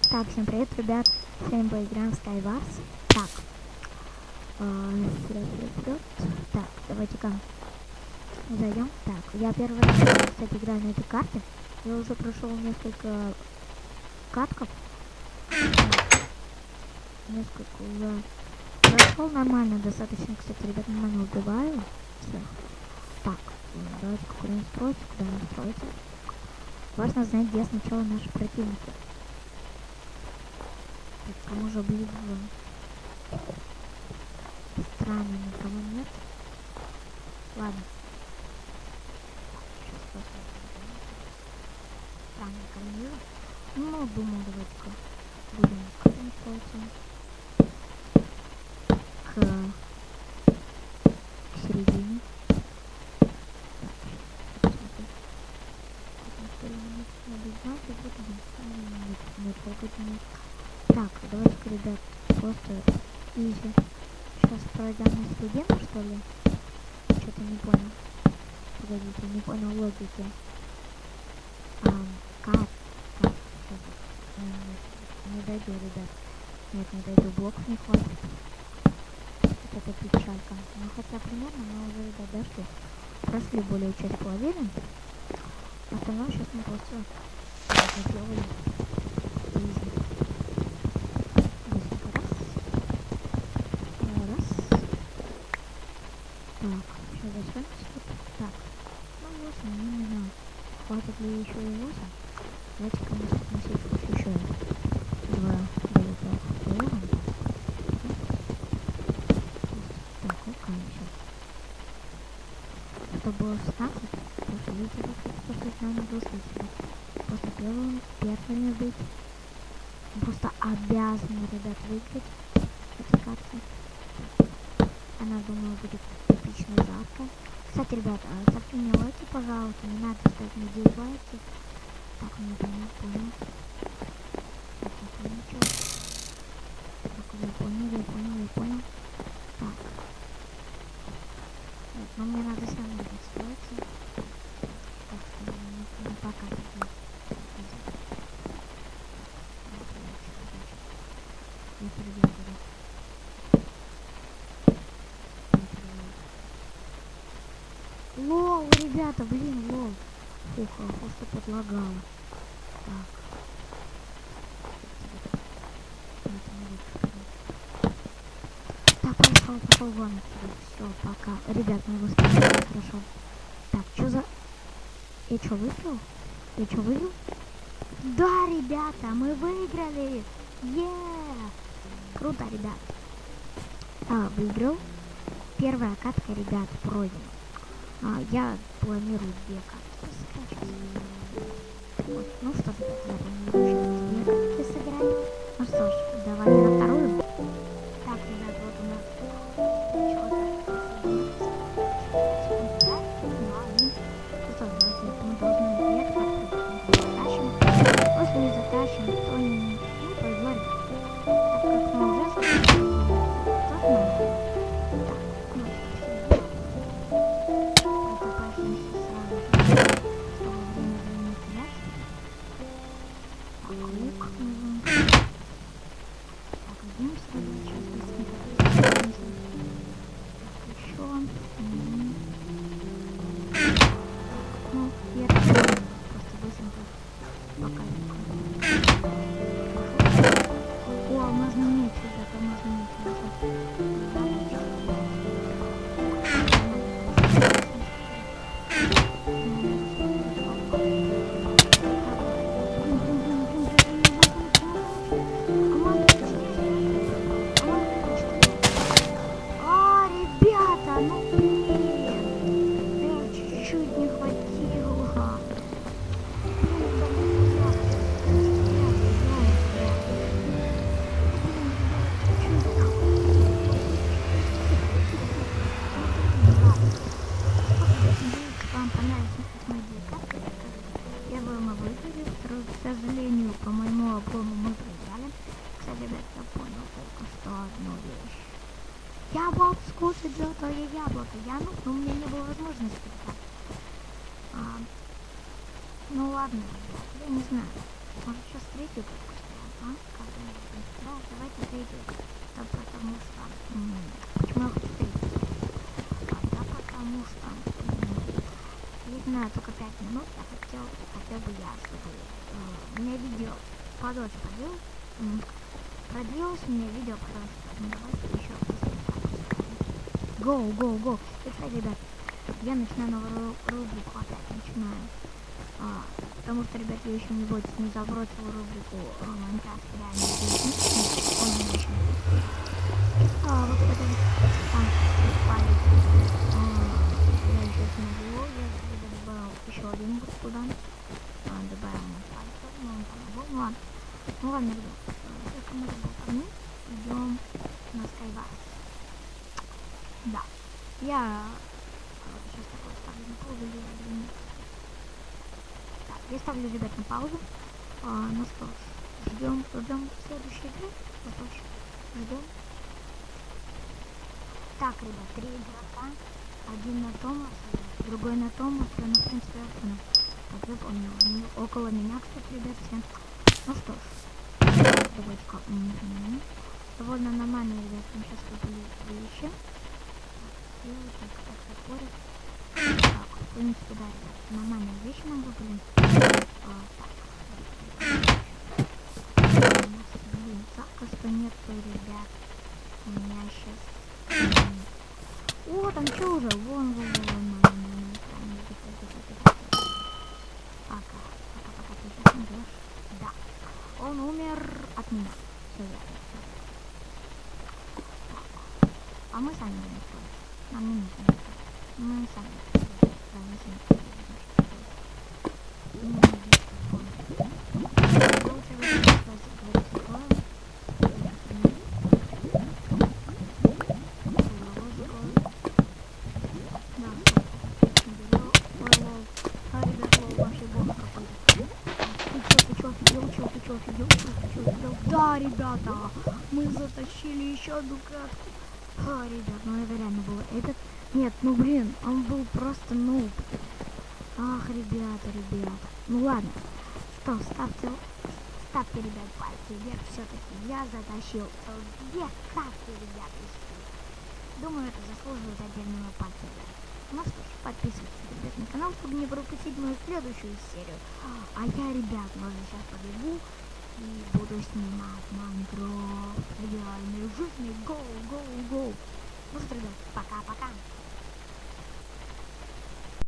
Так, всем привет, ребят. Сегодня поиграем в Skywars. Так. Вперед. Так, давайте-ка зайдем. Так, я первый раз, кстати, играю на этой карте. Я уже прошел несколько катков. Несколько уже прошел нормально, достаточно, кстати, ребят, нормально убиваю всех. Так, давайте куда-нибудь строить, куда-нибудь строить. Важно знать, где сначала наши противники. Так, кому же ближе? Странно, никого нет. Ладно. Сейчас посмотрим. Странно, никого не вижу. Ну, думаю, давайте-ка будем как-нибудь строиться. К середине. Так, давайте-ка, ребят, просто изи. Сейчас пройдем на студентов, что ли? Что-то не понял. Погодите, не понял логики. Как? Не дойду, ребят. Нет, не дойду, блоков не хватит. Вот это печалька. Ну, хотя примерно мы уже, ребят, дошли. Прошли более часть половины. Остальное сейчас мы просто сделаем. Изи. Раз. Так, сейчас зачем? Так, ну 8, ну не знаю, хватит ли еще и 8. Давайте-ка мы носить еще 2 делитых уровня. Так, окей, сейчас. Что было 16, просто видите, просто с нами выслушали. Просто первыми быть. Просто обязаны, ребят, выиграть эти катки. Она, думаю, будет эпичной завтра. Кстати, ребята, ставьте мне лайки, пожалуйста. Не надо ставить мне дизлайки. Так, не понял. Так, не понял, ничего. Так, я понял. Так. Нет, ну мне надо все равно строиться. Так что не пока. Я перейду. Лол, ребята, блин, лол. Фух, просто подлагало. Так. Так, пошел вон отсюда. Все, пока. Ребят, мы его спасали, хорошо. Так, что за... Я что, выиграл? Да, ребята, мы выиграли! Круто, ребят. Выиграл. Первая катка, ребят, пройдена. Я планирую 2 катки сыграть. Вот, ну что ж, я планирую 2 катки сыграть. Ну что ж, давай на вторую. Так, ребят, вот у нас мы должны 2 катки затащим. Если не затащим, то не повезло, ребят. Так как мы уже я мог скушать золотое яблоко. Но у меня не было возможности. Ну ладно, я не знаю. Может сейчас третью катку. Да, давайте третий. Да, потому что... Почему я хочу третий? Да, потому что... Не знаю, только 5 минут я хотел бы я, чтобы у меня видео подольше продлилось у меня видео подольше. Ну давайте еще Go. И, кстати, ребят, я начинаю новую рубрику, опять начинаю. Потому что, ребят, я еще не бойтесь, не забросил рубрику Майнкрафт реальной жизни. Он у меня еще не есть. Вот это там спалить. Я еще смогу, я добавил еще один вот туда. Добавил на пальцев, но он там был. Ну ладно, ребят, если мы заболтаны, идем на Skywars. Да, я сейчас такое ставлю на паузу, так, я ставлю, ребят, на паузу. Ну что ж, ждем следующей игры. Ну что ж, ждем. Так, ребят, 3 игрока. Один на Томаса, другой на Томаса, ну, в принципе, как я помню, около меня, кстати, ребят, все. Ну что ж, давайте-ка. Довольно нормально, ребят, сейчас купили вещи. Так, отворить. Так, в принципе, да, ребят, нормальные вещи нам выпали. У нас, блин, жалко, что нету, ребят, у меня сейчас... О, там что уже? Вон. Пока, ты сейчас умрешь. Да. Он умер от меня. Все ясно. Так. А мы сами будем строить. Нам не нужно это. Мы сами. Да, ребята, мы затащили еще одну катку. Ребят, ну это реально было. Нет, ну блин, он был просто нуб. Ах, ребята. Ну ладно. Что, ставьте, ребят, пальцы вверх. Все-таки я затащил 2 катки, ребята. Думаю, это заслуживает отдельного пальца вверх. Ну что ж, подписывайтесь, ребят, на канал, чтобы не пропустить мою следующую серию. А я, ребят, может сейчас побегу и буду снимать Майнкрафт в реальной жизни. Go. Ну что, ребят, пока-пока.